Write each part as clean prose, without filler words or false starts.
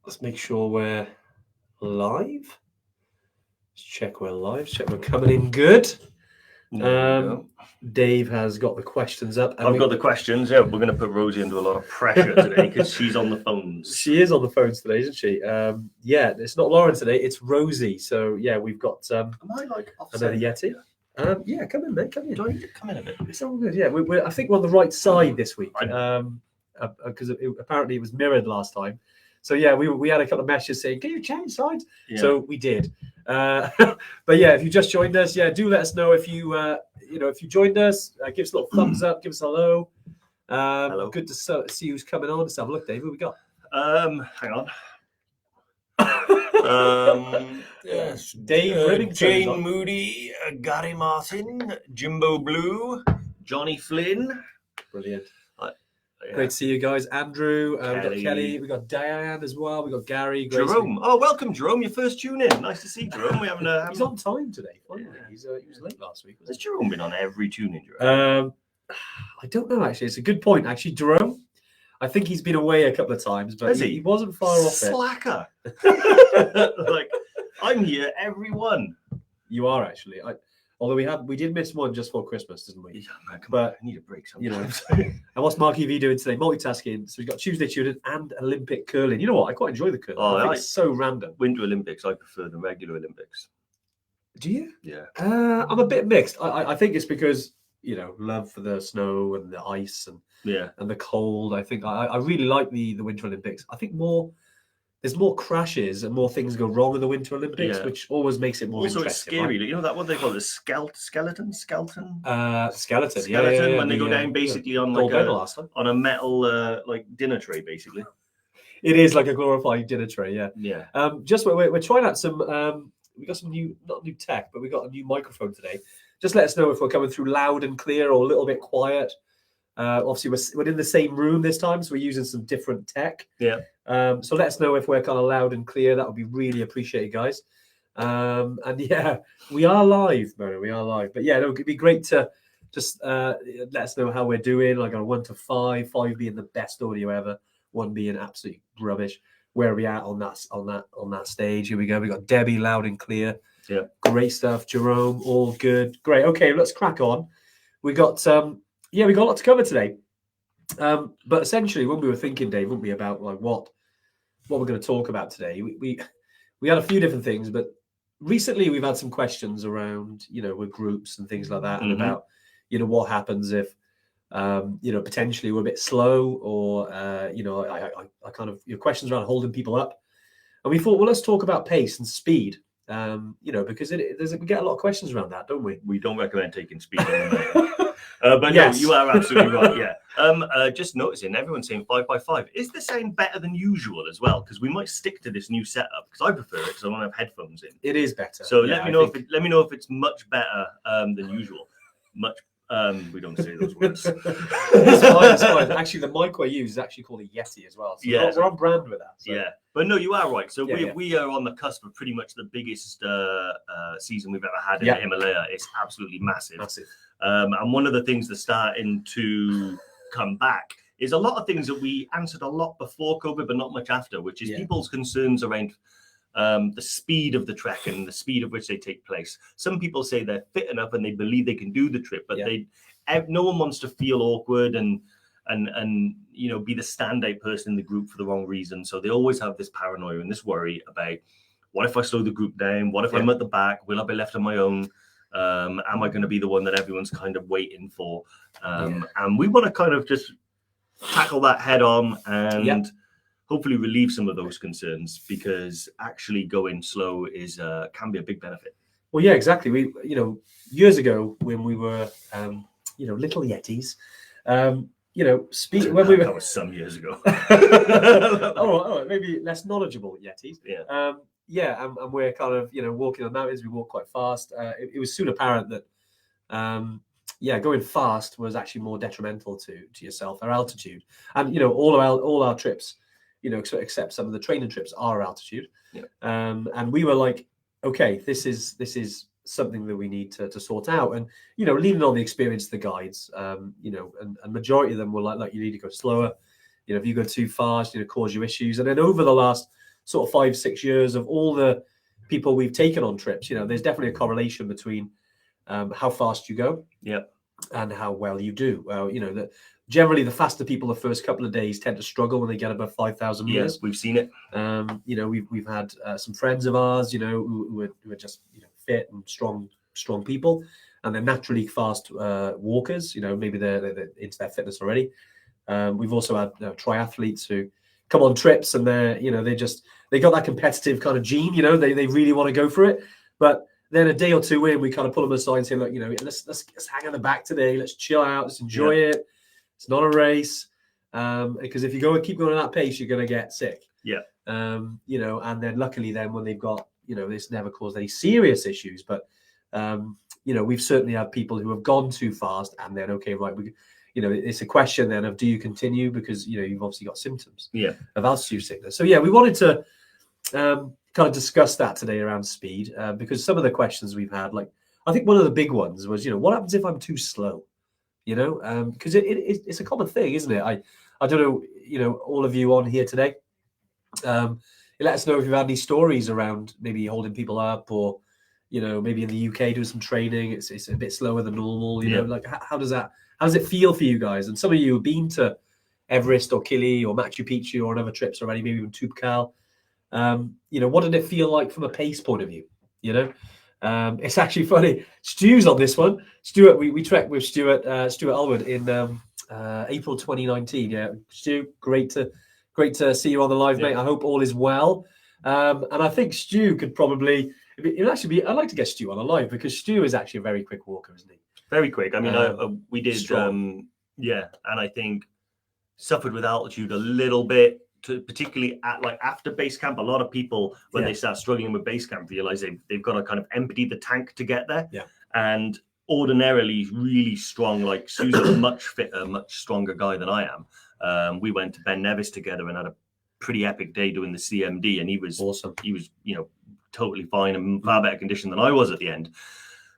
Let's make sure we're live. Let's check we're live. Check we're coming in good. Dave has got the questions up. I've got the questions. Yeah, we're going to put Rosie into a lot of pressure today because she's on the phones. She is on the phones today, isn't she? Yeah, it's not Lauren today. It's Rosie. So yeah, we've got Am I like another Yeti. Yeah, come in, mate. Come in. Do I need to come in a bit? It's all good. Yeah, I think we're on the right side this week. Because apparently it was mirrored last time. So yeah, we had a couple of messages saying, "Can you change sides?" Yeah. So we did. But yeah, if you just joined us, yeah, do let us know if you if you joined us. Give us a little thumbs up. Give us a hello. Hello. Good to see who's coming on. Let's have a look, Dave. Who we got? Hang on. Yes, Dave, Jane Moody, Gary Martin, Jimbo Blue, Johnny Flynn. Brilliant. Great to see you guys. Andrew, we've got Kelly, we've got Diane as well, we've got Gary, Jerome. Oh, welcome, Jerome. Your first tune in. Nice to see Jerome. We haven't. He's on time today. Finally, yeah. He was late last week. Has Jerome been on every tune in, Jerome? I don't know actually. It's a good point actually, Jerome. I think he's been away a couple of times, but he wasn't far off it. Slacker. Like I'm here every one. You are actually. Although we did miss one just for Christmas, didn't we? Yeah, man, but I need a break sometimes. And what's Marky V doing today? Multitasking. So we've got Tuesday tuning and Olympic curling. You know what? I quite enjoy the curling. I think it's so random. Winter Olympics, I prefer the regular Olympics. Do you? Yeah. I'm a bit mixed. I think it's because love for the snow and the ice and the cold. I think I really like the Winter Olympics. I think there's more crashes and more things go wrong in the Winter Olympics, which always makes it more interesting. It's scary. Right? You know that what they call the skeleton? Skeleton. When they go down basically on like on a metal like dinner tray, basically. It is like a glorified dinner tray. Yeah. Yeah. Just we're trying out some. We got some not new tech, but we got a new microphone today. Just let us know if we're coming through loud and clear or a little bit quiet. Obviously, we're in the same room this time, so we're using some different tech. Yeah. So let us know if we're kind of loud and clear. That would be really appreciated, guys. And yeah, we are live, Mona. We are live. But yeah, it'd be great to just let us know how we're doing. Like on a 1 to 5, 5 being the best audio ever, 1 being absolutely rubbish. Where are we at on that stage? Here we go. We got Debbie loud and clear. Yeah. Great stuff. Jerome, all good. Great. Okay, let's crack on. We got we got a lot to cover today. But essentially, when we were thinking, Dave, weren't we, about like what we're going to talk about today? We had a few different things, but recently we've had some questions around, with groups and things like that, and about, what happens if, potentially we're a bit slow, or I kind of your questions around holding people up, and we thought, well, let's talk about pace and speed. Because we get a lot of questions around that, don't we? We don't recommend taking speed on the but yes. No, you are absolutely right. Yeah. Just noticing everyone's saying 5x5. Is the sound better than usual as well? Because we might stick to this new setup because I prefer it because I want to have headphones in. It is better. So let me know if it's much better than usual. Much. We don't say those words. It's fine. Actually, the mic I use is actually called a Yeti as well. So we're on brand with that. So. Yeah. But no, you are right. So we are on the cusp of pretty much the biggest season we've ever had in the Himalaya. It's absolutely massive. And one of the things that's starting to come back is a lot of things that we answered a lot before COVID, but not much after, which is people's concerns around the speed of the trek and the speed at which they take place. Some people say they're fit enough and they believe they can do the trip, but no one wants to feel awkward and be the standout person in the group for the wrong reason. So they always have this paranoia and this worry about, what if I slow the group down? What if I'm at the back? Will I be left on my own? Am I going to be the one that everyone's kind of waiting for? And we want to kind of just tackle that head on and hopefully relieve some of those concerns, because actually going slow can be a big benefit. Well, yeah, exactly. We, years ago when we were, little Yetis, when we were... That was some years ago. all right, maybe less knowledgeable Yetis. Yeah. And we're kind of, walking on mountains. We walk quite fast. It was soon apparent that, going fast was actually more detrimental to yourself, our altitude. And, all our trips, except some of the training trips, are altitude. Yeah. And we were like, okay, this is something that we need to sort out. And, leaning on the experience of the guides, and majority of them were like, you need to go slower. If you go too fast, cause you issues. And then over the last sort of 5-6 years of all the people we've taken on trips, you know, there's definitely a correlation between how fast you go, and how well you do. You know, generally the faster people the first couple of days tend to struggle when they get above 5,000 meters. We've seen it. You know, we've had some friends of ours, you know, who are just, you know, fit and strong people, and they're naturally fast walkers. You know, maybe they're into their fitness already. We've also had triathletes who come on trips and they got that competitive kind of gene. You know, they really want to go for it, but then a day or two in, we kind of pull them aside and say, look, you know, let's hang on the back today. Let's chill out. Let's enjoy it. It's not a race, because if you keep going at that pace, you're going to get sick. You know, and then luckily then when they've got, you know, this never caused any serious issues, but you know, we've certainly had people who have gone too fast and then, okay, right, you know, it's a question then of, do you continue? Because, you know, you've obviously got symptoms of altitude sickness. So, we wanted to kind of discuss that today around speed, because some of the questions we've had, like, I think one of the big ones was, you know, what happens if I'm too slow? You know, because it's a common thing, isn't it? I don't know, you know, all of you on here today, let us know if you've had any stories around maybe holding people up, or, you know, maybe in the UK doing some training, it's a bit slower than normal, you know, like how does it feel for you guys? And some of you have been to Everest or Kili or Machu Picchu or other trips already, maybe even Tubkal. You know, what did it feel like from a pace point of view? You know, it's actually funny. Stu's on this one. Stuart, we trekked with Stuart Elwood in April 2019. Yeah, Stu, great to see you on the live, mate. I hope all is well. And I think Stu could probably, it'd actually be, I'd like to get Stu on the live, because Stu is actually a very quick walker, isn't he? Very quick. I mean, we did, and I think suffered with altitude a little bit, particularly at after base camp. A lot of people, when they start struggling with base camp, realize they've got to kind of empty the tank to get there. And ordinarily really strong, like Stu's a much fitter, much stronger guy than I am. We went to Ben Nevis together and had a pretty epic day doing the CMD, and he was awesome. He was, you know, totally fine and far better condition than I was at the end.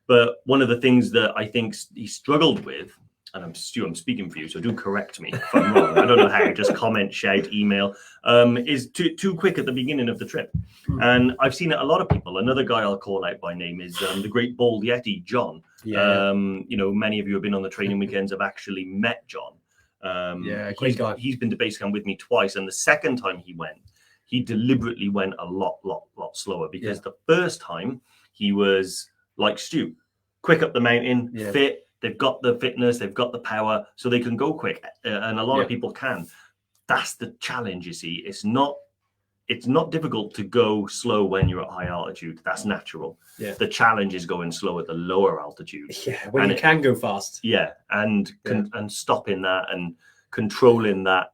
But one of the things that I think he struggled with, and Stu, I'm speaking for you, so do correct me if I'm wrong. I don't know how. Just comment, shout, email. Is too quick at the beginning of the trip. And I've seen it a lot of people. Another guy I'll call out by name is the great bald Yeti, John. You know, many of you have been on the training weekends, have actually met John. Great guy. He's been to base camp with me twice, and the second time he went, he deliberately went a lot slower, because the first time he was like Stu, quick up the mountain, fit. They've got the fitness, they've got the power, so they can go quick, and a lot of people can. That's the challenge, you see. It's not difficult to go slow when you're at high altitude. That's natural. The challenge is going slow at the lower altitude. When you can go fast. And stopping that and controlling that,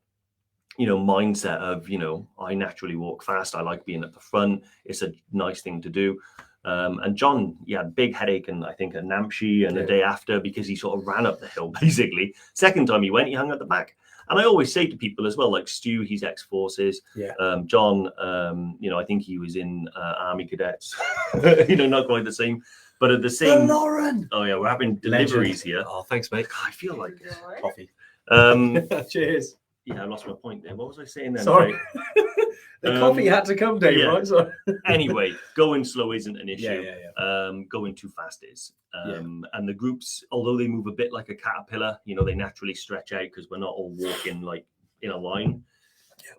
you know, mindset of, you know, I naturally walk fast. I like being at the front. It's a nice thing to do. And John, big headache, and I think a Namche, and the day after, because he sort of ran up the hill, basically. Second time he went, he hung at the back. And I always say to people as well, like Stu, he's ex-forces. John, you know, I think he was in Army cadets. You know, not quite the same, but at the same. Lauren. Oh yeah, we're having deliveries here. Oh, thanks, mate. I feel like coffee. Cheers. Yeah, I lost my point there. What was I saying then? Sorry. The coffee had to come, Dave, right? So... Anyway, going slow isn't an issue. Going too fast is. And the groups, although they move a bit like a caterpillar, you know, they naturally stretch out because we're not all walking like in a line.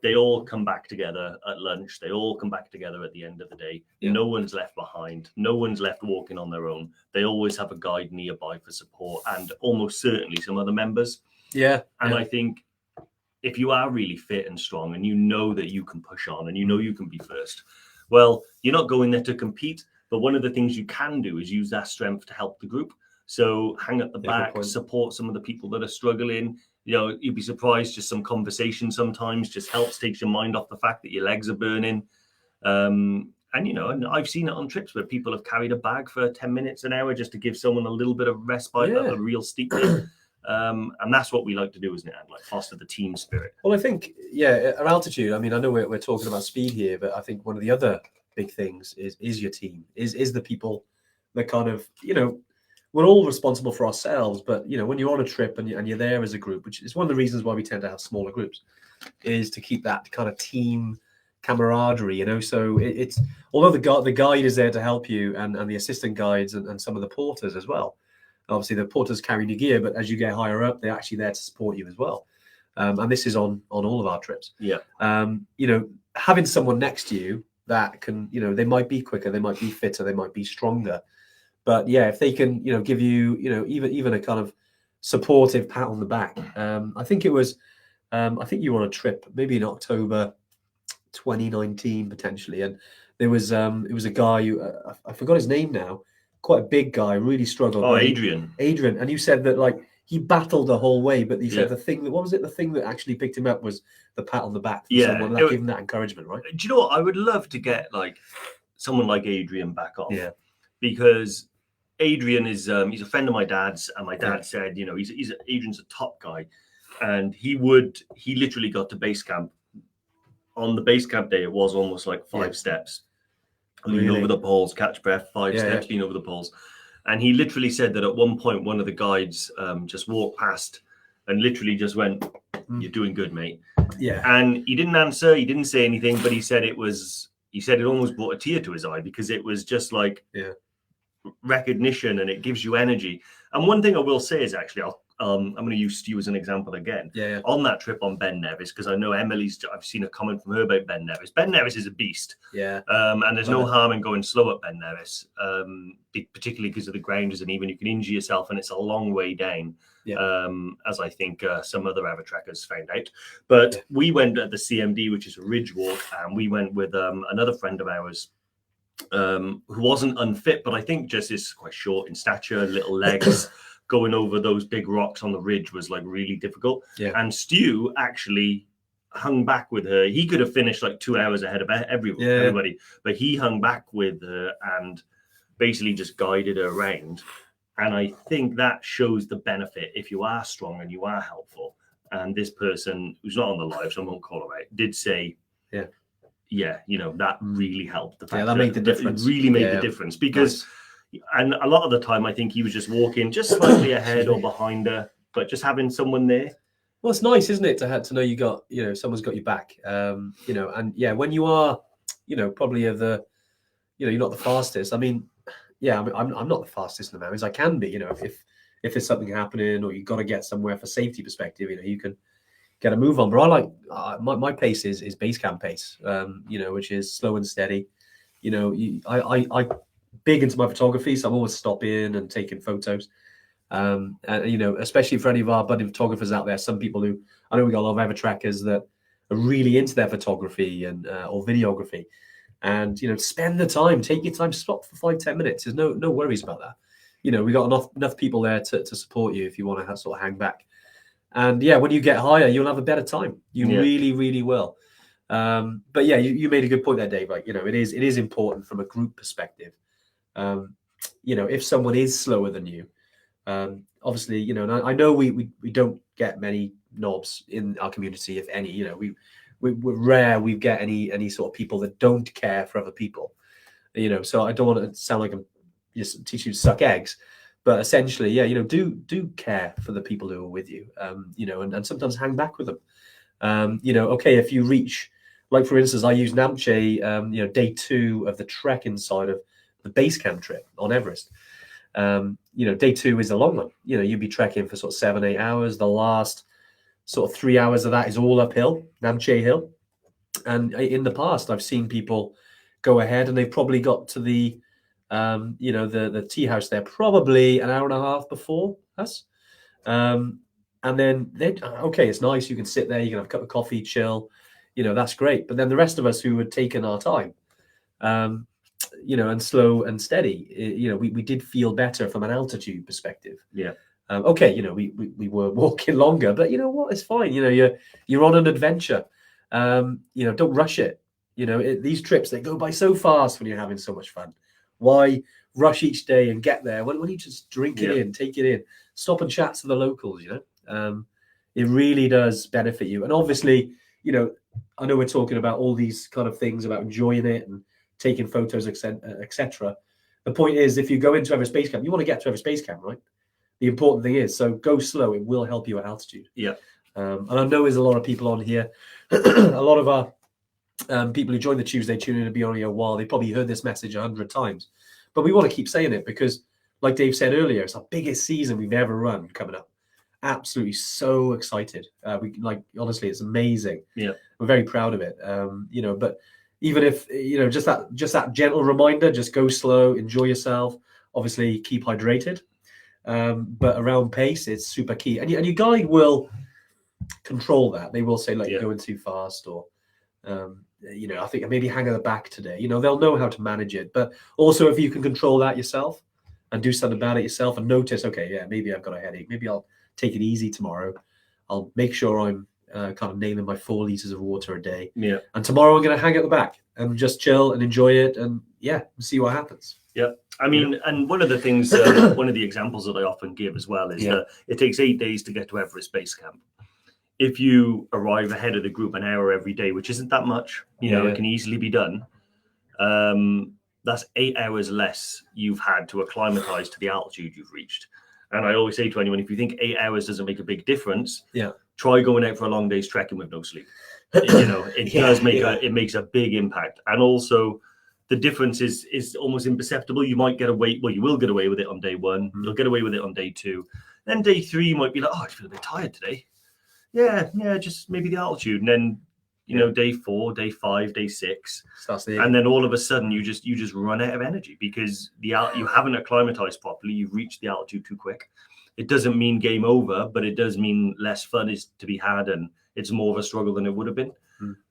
They all come back together at lunch. They all come back together at the end of the day. No one's left behind. No one's left walking on their own. They always have a guide nearby for support, and almost certainly some other members. I think if you are really fit and strong, and you know that you can push on, and you know you can be first, well, you're not going there to compete. But one of the things you can do is use that strength to help the group. So hang at the back, support some of the people that are struggling. You know, you'd be surprised, just some conversation sometimes just helps, takes your mind off the fact that your legs are burning. And, you know, and I've seen it on trips where people have carried a bag for 10 minutes, an hour, just to give someone a little bit of respite at a real steep day. And that's what we like to do, isn't it? And like foster the team spirit. Well, I think, at altitude, I mean, I know we're talking about speed here, but I think one of the other big things is your team, is the people that kind of, you know, we're all responsible for ourselves, but, you know, when you're on a trip and you're there as a group, which is one of the reasons why we tend to have smaller groups, is to keep that kind of team camaraderie, you know. So it's although the guide is there to help you, and the assistant guides and some of the porters as well. Obviously, the porters carry your gear, but as you get higher up, they're actually there to support you as well. And this is on all of our trips. Yeah. You know, having someone next to you that can, you know, they might be quicker, they might be fitter, they might be stronger, but yeah, if they can, you know, give you, you know, even a kind of supportive pat on the back. I think it was, I think you were on a trip maybe in October 2019 potentially, and there was it was a guy who I forgot his name now, quite a big guy, really struggled. Oh, Adrian, and you said that like he battled the whole way, but he said the thing that, what was it, the thing that actually picked him up was the pat on the back from someone that gave him that encouragement, right? Do you know what, I would love to get like someone like Adrian back on, because Adrian is he's a friend of my dad's, and my dad said, you know, Adrian's a top guy, and he literally got to base camp. On the base camp day, it was almost like 5 steps. Lean over the poles, catch breath, 5 steps, lean over the poles. And he literally said that at one point, one of the guides just walked past and literally just went, "You're doing good, mate." Yeah. And he didn't answer, he didn't say anything, but he said it almost brought a tear to his eye, because it was just like recognition, and it gives you energy. And one thing I will say is, actually, I'm going to use Stu as an example again. On that trip on Ben Nevis, because I know I've seen a comment from her about Ben Nevis. Ben Nevis is a beast. And there's no harm in going slow at Ben Nevis, particularly because of the grounders, and even you can injure yourself, and it's a long way down, as I think some other Evertrekkers found out. But we went at the CMD, which is a ridge walk, and we went with another friend of ours, who wasn't unfit, but I think just is quite short in stature, little legs. Going over those big rocks on the ridge was like really difficult. And Stu actually hung back with her. He could have finished like 2 hours ahead of everybody, but he hung back with her and basically just guided her around. And I think that shows the benefit if you are strong and you are helpful. And this person, who's not on the live, so I won't call her out, did say, you know, that really helped. The fact that made the difference. It really made the difference, because and a lot of the time, I think he was just walking just slightly ahead or behind her, but just having someone there. Well, it's nice, isn't it, to know you got, you know, someone's got your back. You know, and when you are, you know, probably you're not the fastest. I mean, I'm not the fastest in the mountains. I can be, you know, if there's something happening or you've got to get somewhere for safety perspective, you know, you can get a move on. But I like my pace is base camp pace, you know, which is slow and steady. You know, I big into my photography, so I'm always stopping and taking photos. And you know, especially for any of our budding photographers out there, some people who, I know we got a lot of Evertrekkers that are really into their photography and or videography, and you know, spend the time, take your time, stop for 5-10 minutes. There's no worries about that. You know, we got enough people there to support you if you want to sort of hang back. And when you get higher, you'll have a better time. You really will. But you made a good point there, Dave. Like, you know, it is important from a group perspective. You know, if someone is slower than you, obviously, you know, and I know we don't get many knobs in our community, if any. You know, we're rare we get any sort of people that don't care for other people. You know, so I don't want to sound like I'm just teaching you to suck eggs, but essentially, you know, do care for the people who are with you. You know, and sometimes hang back with them. You know, okay, if you reach, like for instance, I used Namche, you know, day 2 of the trek inside of the base camp trip on Everest. You know, day 2 is a long one. You know, you'd be trekking for sort of 7-8 hours. The last sort of 3 hours of that is all uphill, Namche Hill. And in the past, I've seen people go ahead and they've probably got to the, you know, the tea house there probably an hour and a half before us. And then okay, it's nice. You can sit there, you can have a cup of coffee, chill. You know, that's great. But then the rest of us who had taken our time, you know, and slow and steady, you know, we did feel better from an altitude perspective. Okay, you know, we were walking longer, but you know what, it's fine. You know, you're on an adventure. You know, don't rush it. You know, these trips, they go by so fast when you're having so much fun. Why rush each day and get there when you just drink it in, take it in, stop and chat to the locals? You know, it really does benefit you. And obviously, you know, I know we're talking about all these kind of things about enjoying it and taking photos, etc. The point is, if you go into Everest Base Camp, you want to get to Everest Base Camp, right? The important thing is, so go slow. It will help you at altitude. And I know there's a lot of people on here. A lot of our people who join the Tuesday tune in to be on here a while, they probably heard this message 100 times. But we want to keep saying it because, like Dave said earlier, it's our biggest season we've ever run coming up. Absolutely so excited. Honestly, it's amazing. Yeah, we're very proud of it. But even if just that gentle reminder, just go slow, enjoy yourself. Obviously, keep hydrated. But around pace, it's super key. And your guide will control that. They will say, like, you're going too fast, or I think maybe hang at the back today. They'll know how to manage it. But also, if you can control that yourself and do something about it yourself, and notice, okay, yeah, maybe I've got a headache. Maybe I'll take it easy tomorrow. I'll make sure I'm kind of nailing my 4 liters of water a day. Yeah. And tomorrow I'm going to hang at the back and just chill and enjoy it, and see what happens. Yeah. I mean, and one of the things, one of the examples that I often give as well is that it takes 8 days to get to Everest Base Camp. If you arrive ahead of the group an hour every day, which isn't that much, it can easily be done. That's 8 hours less you've had to acclimatize to the altitude you've reached. And I always say to anyone, if you think 8 hours doesn't make a big difference, try going out for a long day's trekking with no sleep. It does make it makes a big impact. And also the difference is almost imperceptible. You might get away, you will get away with it on day 1. You'll get away with it on day 2. Then day 3, you might be like, oh, I feel a bit tired today. Yeah, just maybe the altitude. And then, day 4, day 5, day 6. And then all of a sudden you just run out of energy because you haven't acclimatized properly. You've reached the altitude too quick. It doesn't mean game over, but it does mean less fun is to be had, and it's more of a struggle than it would have been.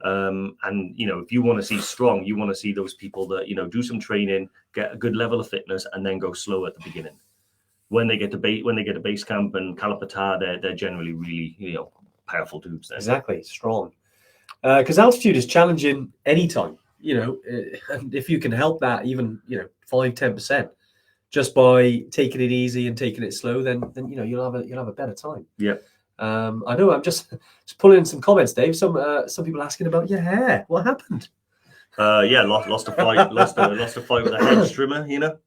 And if you want to see strong, you want to see those people that do some training, get a good level of fitness, and then go slow at the beginning. When they get to base camp and Kalapata, they're generally really powerful dudes there. Exactly, strong. Because altitude is challenging anytime. And if you can help that even 5-10% just by taking it easy and taking it slow, then you'll have a better time. Yeah. I know. I'm just pulling in some comments, Dave. Some people asking about your hair. What happened? Lost a fight. lost a fight with a hedge trimmer.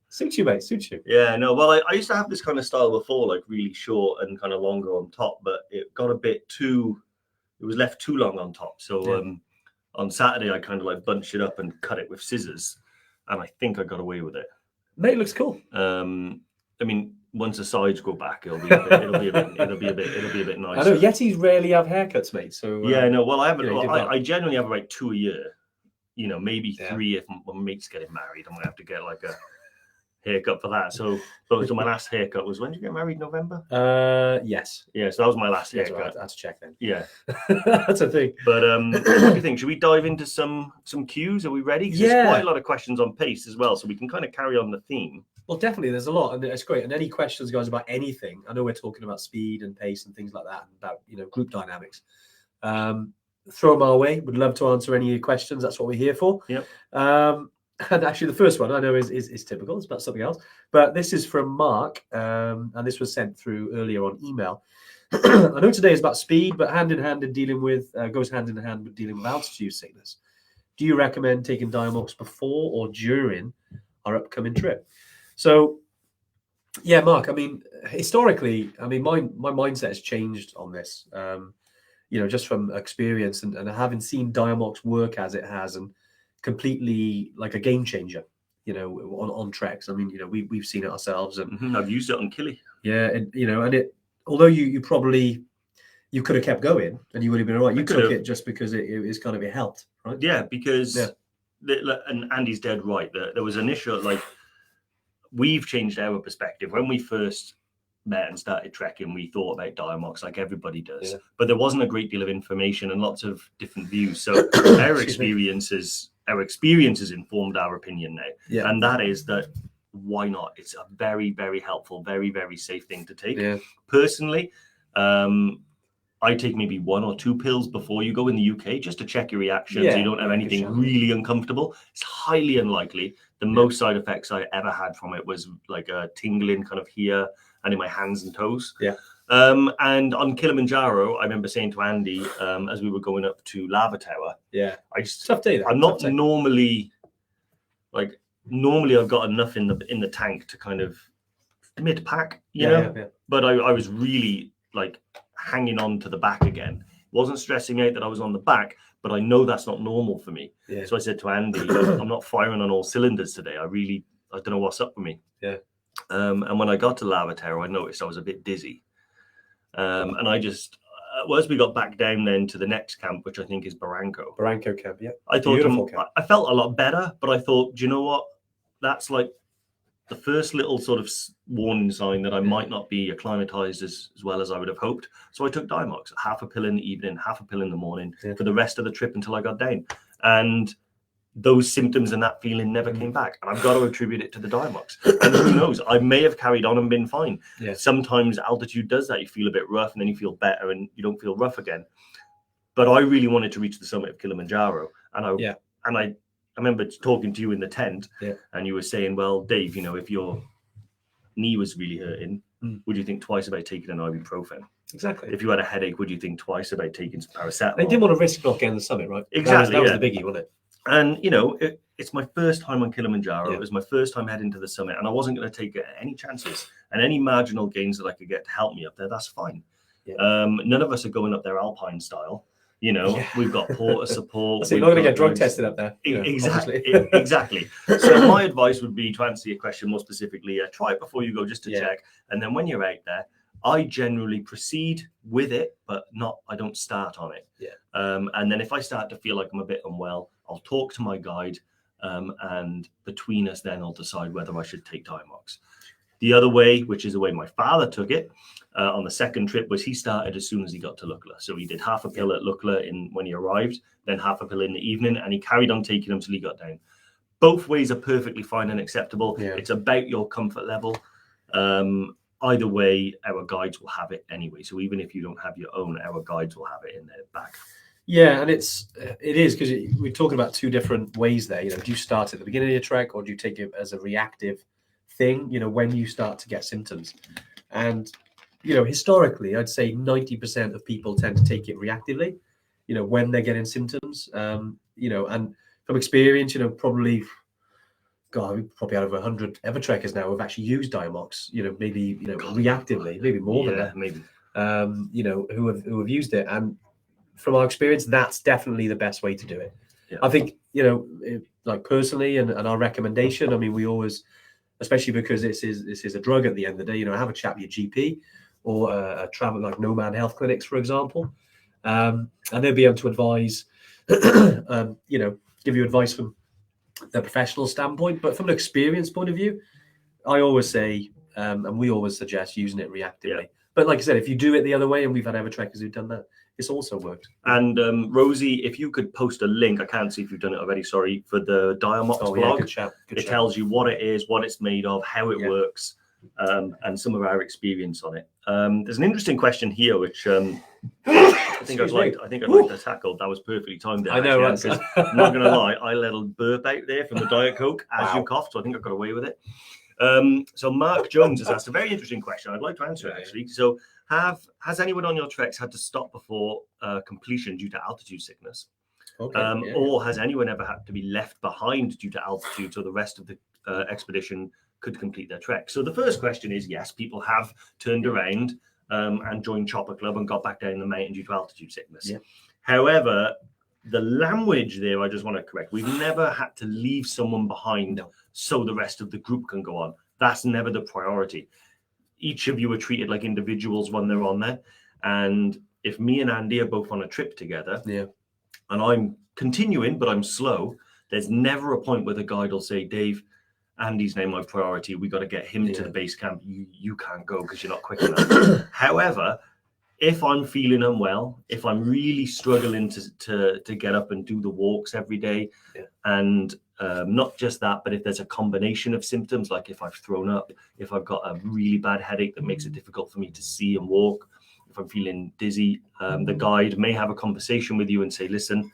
Suits you, mate. Suits you. Yeah, no. Well, I used to have this kind of style before, like really short and kind of longer on top, but it got a bit too. It was left too long on top. So on Saturday, I kind of like bunched it up and cut it with scissors, and I think I got away with it. Mate, it looks cool. I mean, once the sides go back, it'll be a bit nicer. I know Yetis rarely have haircuts, mate. So Well, I haven't. I generally have about 2 a year. Maybe 3 if my mate's getting married. I'm gonna have to get like a haircut for that. So my last haircut was, when did you get married? November? Yes. Yeah, so that was my last haircut. Right. I had to check then. Yeah. That's a thing. But what do you think? Should we dive into some cues? Are we ready? Because there's quite a lot of questions on pace as well, so we can kind of carry on the theme. Well, definitely, there's a lot, and it's great. And any questions, guys, about anything? I know we're talking about speed and pace and things like that, and about group dynamics. Throw them our way. Would love to answer any of your questions. That's what we're here for. Yep. And actually, the first one I know is typical. It's about something else, but this is from Mark, and this was sent through earlier on email. I know today is about speed, but goes hand in hand with dealing with altitude sickness. Do you recommend taking Diamox before or during our upcoming trip? So, yeah, Mark. I mean, historically, my mindset has changed on this. Just from experience and having seen Diamox work as it has, and completely like a game changer, on treks. I mean, we've seen it ourselves, and I've used it on Killy. Yeah, and although you probably could have kept going and you would have been all right. You took it just because it helped, right? Yeah, because and Andy's dead right. There was an issue, like, we've changed our perspective. When we first met and started trekking, we thought about Diamox like everybody does, but there wasn't a great deal of information and lots of different views. So our experiences informed our opinion now, and that is that why not? It's a very, very helpful, very, very safe thing to take. Personally, I take maybe 1 or 2 pills before you go in the UK just to check your reaction, so you don't have anything really uncomfortable. It's highly unlikely. The most side effects I ever had from it was like a tingling kind of here and in my hands and toes. And on Kilimanjaro, I remember saying to Andy, as we were going up to Lava Tower, tough day. I'm not normally I've got enough in the tank to kind of mid pack, but I was really like hanging on to the back again. Wasn't stressing out that I was on the back, but I know that's not normal for me. Yeah. So I said to Andy, I'm not firing on all cylinders today. I don't know what's up with me. Yeah. And when I got to Lavaterra, I noticed I was a bit dizzy. And I just, as we got back down then to the next camp, which I think is Barranco. Barranco camp, yeah. I thought Beautiful camp. I felt a lot better, but I thought, do you know what? That's like the first little sort of warning sign that I might not be acclimatized as well as I would have hoped. So I took Diamox, half a pill in the evening, half a pill in the morning for the rest of the trip until I got down. And those symptoms and that feeling never came back. And I've got to attribute it to the Diamox. And who knows, I may have carried on and been fine. Yeah. Sometimes altitude does that. You feel a bit rough and then you feel better and you don't feel rough again. But I really wanted to reach the summit of Kilimanjaro. And I remember talking to you in the tent and you were saying, well, Dave, if your knee was really hurting, would you think twice about taking an ibuprofen? Exactly. If you had a headache, would you think twice about taking some paracetamol? They didn't want to risk not getting the summit, right? Exactly. That was the biggie, wasn't it? And, it's my first time on Kilimanjaro. Yeah. It was my first time heading to the summit, and I wasn't going to take any chances. And any marginal gains that I could get to help me up there, that's fine. Yeah. None of us are going up there alpine style. We've got porter support. You're not going to get drug tested up there. Exactly. Exactly. So my advice would be to answer your question more specifically, try it before you go just to check. And then when you're out there, I generally proceed with it, but I don't start on it. Yeah. And then if I start to feel like I'm a bit unwell, I'll talk to my guide. And between us, then I'll decide whether I should take Diamox. The other way, which is the way my father took it on the second trip, was he started as soon as he got to Lukla. So he did half a pill at Lukla when he arrived, then half a pill in the evening, and he carried on taking them till he got down. Both ways are perfectly fine and acceptable. Yeah. It's about your comfort level. Either way, our guides will have it anyway. So even if you don't have your own, our guides will have it in their bag. Yeah, and it is because we're talking about two different ways there. Do you start at the beginning of your trek, or do you take it as a reactive thing? When you start to get symptoms, and historically, I'd say 90% of people tend to take it reactively. When they're getting symptoms. And from experience, probably. God, we probably out of 100 Evertrekkers now who've actually used Diamox. Maybe reactively, maybe more than that. Maybe. Who have used it, and from our experience, that's definitely the best way to do it. Yeah. I think like personally, and our recommendation. I mean, we always, especially because this is a drug at the end of the day. Have a chat with your GP or a travel like Nomad Health Clinics, for example, and they'll be able to advise. Give you advice from the professional standpoint, but from an experience point of view, I always say, and we always suggest using it reactively. Yeah. But like I said, if you do it the other way, and we've had Evertrekkers who've done that, it's also worked. And Rosie, if you could post a link, I can't see if you've done it already, sorry, for the Diamox blog. Yeah, good chat. It tells you what it is, what it's made of, how it works, and some of our experience on it. There's an interesting question here, which I think I'd like to tackle. That was perfectly timed there. I know, right? I'm not going to lie, I let a burp out there from the Diet Coke as you coughed, so I think I got away with it. So Mark Jones has asked a very interesting question. I'd like to answer it, actually. So has anyone on your treks had to stop before completion due to altitude sickness? Okay, or has anyone ever had to be left behind due to altitude so the rest of the expedition could complete their trek? So the first question is, yes, people have turned around and joined Chopper Club and got back down the mountain due to altitude sickness. Yeah. However, the language there, I just want to correct. We've never had to leave someone behind so the rest of the group can go on. That's never the priority. Each of you are treated like individuals when they're on there. And if me and Andy are both on a trip together, and I'm continuing, but I'm slow, there's never a point where the guide will say, Dave, Andy's now my priority. We got to get him to the base camp. You can't go because you're not quick enough. However, if I'm feeling unwell, if I'm really struggling to get up and do the walks every day, and not just that, but if there's a combination of symptoms, like if I've thrown up, if I've got a really bad headache that makes it difficult for me to see and walk, if I'm feeling dizzy, the guide may have a conversation with you and say, listen,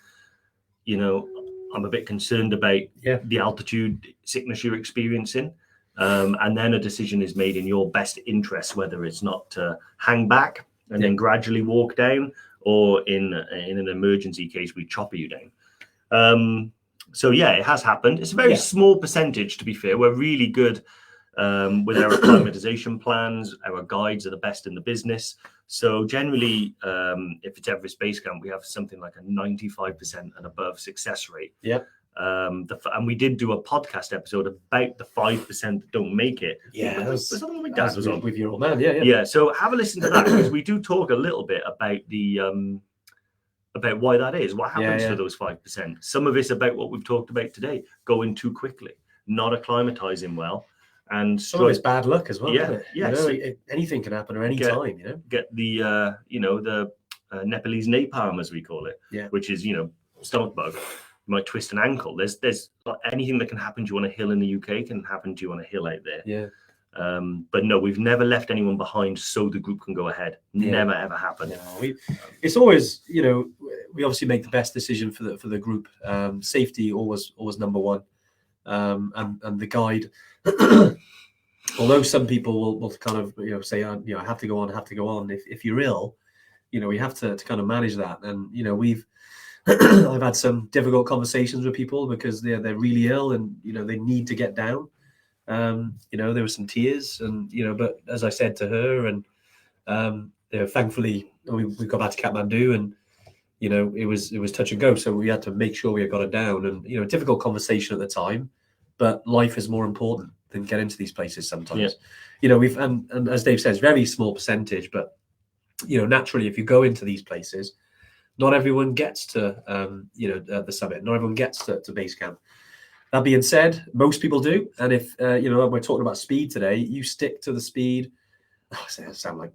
I'm a bit concerned about the altitude sickness you're experiencing. And then a decision is made in your best interest, whether it's not to hang back and then gradually walk down, or in an emergency case, we chopper you down. So it has happened. It's a very small percentage, to be fair. We're really good with our acclimatization plans. Our guides are the best in the business. So generally, if it's Everest Base Camp, we have something like a 95% and above success rate. Yeah. And we did do a podcast episode about the 5% that don't make it. Yeah, was that one my dad was on with your old man. Yeah. Yeah. So have a listen to that, because we do talk a little bit about the about why that is. What happens to those 5%? Some of it's about what we've talked about today: going too quickly, not acclimatizing well, and some of it's bad luck as well. Yeah, isn't it? yeah. You know, anything can happen at any time. You know, get the the Nepalese napalm, as we call it, which is stomach bug. You might twist an ankle. There's anything that can happen to you on a hill in the UK can happen to you on a hill out there. Yeah. But no, we've never left anyone behind so the group can go ahead. Never ever happened. No, it's always, we obviously make the best decision for the group. Safety always number one, and the guide. Although some people will kind of say, I have to go on. If you're ill, we have to kind of manage that. And we've I've had some difficult conversations with people because they're really ill and they need to get down. There were some tears, and but as I said to her, and thankfully we got back to Kathmandu, and it was touch and go, so we had to make sure we got it down. And difficult conversation at the time, but life is more important than getting to these places sometimes. We've and as Dave says, very small percentage, but naturally if you go into these places, not everyone gets to the summit, not everyone gets to base camp. That being said, most people do. And if, we're talking about speed today, you stick to the speed. I sound like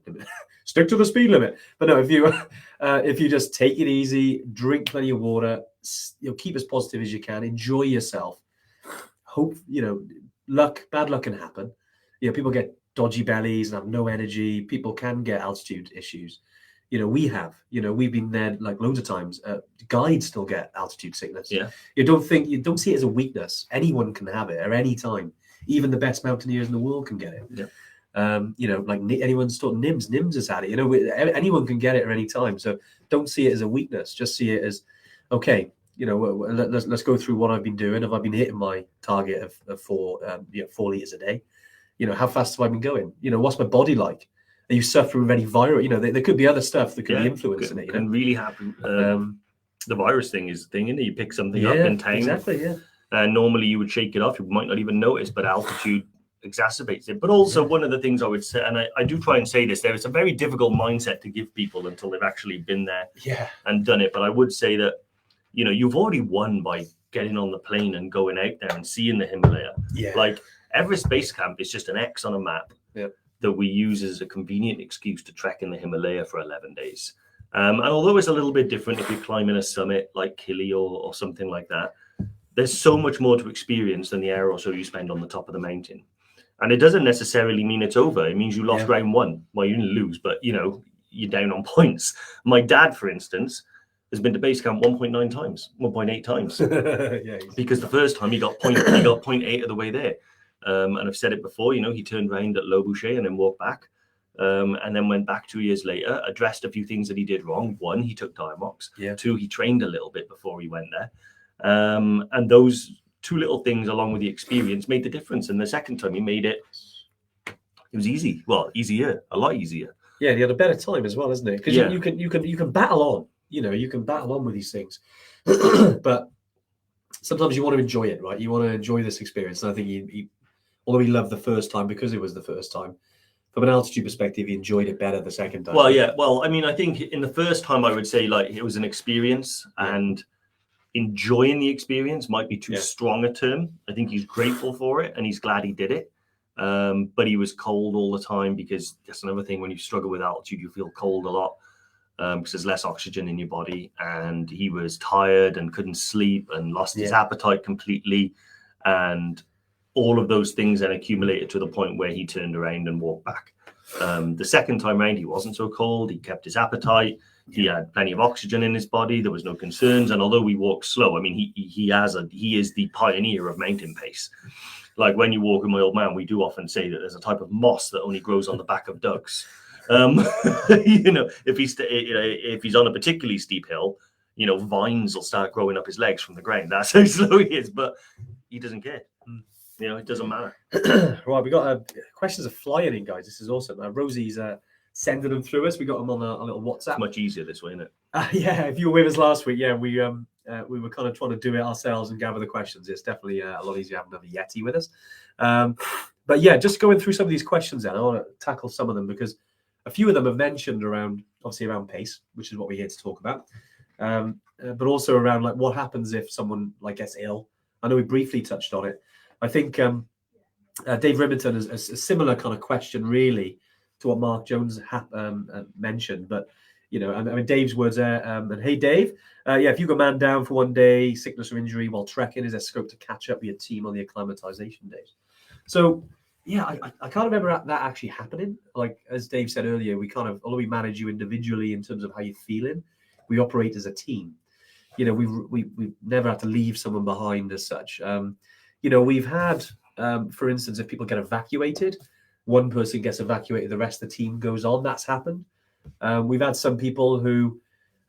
stick to the speed limit. But no, if you just take it easy, drink plenty of water, keep as positive as you can, enjoy yourself. Hope, bad luck can happen. People get dodgy bellies and have no energy. People can get altitude issues. We've been there like loads of times. Guides still get altitude sickness. Yeah. You don't see it as a weakness. Anyone can have it at any time. Even the best mountaineers in the world can get it. Yeah. Like anyone's taught Nims has had it. Anyone can get it at any time. So don't see it as a weakness. Just see it as, okay, let's go through what I've been doing. Have I been hitting my target of 4 liters a day? How fast have I been going? What's my body like? Are you suffering with any virus? There could be other stuff that could be influencing it. Can really happen. The virus thing is the thing, isn't it? You pick something up in town. Exactly, yeah. And normally you would shake it off. You might not even notice, but altitude exacerbates it. But also one of the things I would say, and I do try and say this, there is a very difficult mindset to give people until they've actually been there and done it. But I would say that, you've already won by getting on the plane and going out there and seeing the Himalaya. Yeah. Like Everest Base Camp is just an X on a map. Yeah. That we use as a convenient excuse to trek in the Himalaya for 11 days. And although it's a little bit different if you're climbing a summit like Kili or something like that, there's so much more to experience than the hour or so you spend on the top of the mountain. And it doesn't necessarily mean it's over. It means you lost round one. Well, you didn't lose, but you're down on points. My dad, for instance, has been to base camp 1.9 times, 1.8 times. Because the first time he got 0.8 of the way there. And I've said it before, he turned around at Le Boucher and then walked back, and then went back 2 years later, addressed a few things that he did wrong. 1, he took Diamox. 2, he trained a little bit before he went there. And those 2 little things, along with the experience, made the difference. And the second time he made it, it was easy. Well, easier, a lot easier. Yeah, you had a better time as well, isn't it? Because you can battle on. You can battle on with these things, but sometimes you want to enjoy it, right? You want to enjoy this experience. And I think although he loved the first time because it was the first time, from an altitude perspective, he enjoyed it better the second time. Well, yeah. Well, I mean, I think in the first time, I would say like it was an experience, and enjoying the experience might be too strong a term. I think he's grateful for it and he's glad he did it. But he was cold all the time, because that's another thing. When you struggle with altitude, you feel cold a lot because there's less oxygen in your body. And he was tired and couldn't sleep and lost his appetite completely. And all of those things then accumulated to the point where he turned around and walked back. The second time around, he wasn't so cold. He kept his appetite. He had plenty of oxygen in his body. There was no concerns. And although we walk slow, I mean, he is the pioneer of mountain pace. Like when you walk with my old man, we do often say that there's a type of moss that only grows on the back of ducks. If he's on a particularly steep hill, vines will start growing up his legs from the ground. That's how slow he is, but he doesn't care. You know, it doesn't matter. Right, we got questions are flying in, guys. This is awesome. Rosie's sending them through us. We got them on a little WhatsApp. It's much easier this way, isn't it? Yeah, if you were with us last week, yeah, we were kind of trying to do it ourselves and gather the questions. It's definitely a lot easier having another Yeti with us. But yeah, just going through some of these questions then, I want to tackle some of them because a few of them have mentioned around pace, which is what we're here to talk about. But also around like what happens if someone like gets ill. I know we briefly touched on it. I think Dave Rimmington has a similar kind of question really to what Mark Jones mentioned. But, you know, I mean, Dave's words there. And hey, Dave, if you go man down for one day, sickness or injury while trekking, is there scope to catch up with your team on the acclimatization days? So, yeah, I can't remember that actually happening. Like, as Dave said earlier, although we manage you individually in terms of how you're feeling, we operate as a team. You know, we've never had to leave someone behind as such. You know, we've had, for instance, if people get evacuated, one person gets evacuated, the rest of the team goes on. That's happened. We've had some people who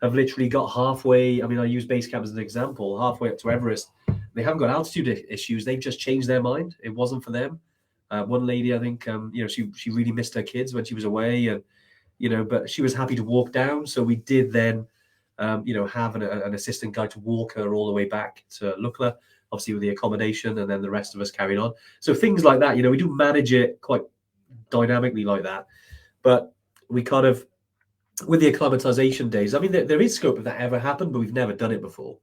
have literally got halfway. I mean, I use base camp as an example, halfway up to Everest. They haven't got altitude issues. They've just changed their mind. It wasn't for them. One lady, I think, you know, she really missed her kids when she was away, and you know, but she was happy to walk down. So we did then, you know, have an assistant guide to walk her all the way back to Lukla, obviously with the accommodation, and then the rest of us carried on. So things like that, you know, we do manage it quite dynamically like that. But we kind of, with the acclimatization days, I mean, there is scope if that ever happened, but we've never done it before.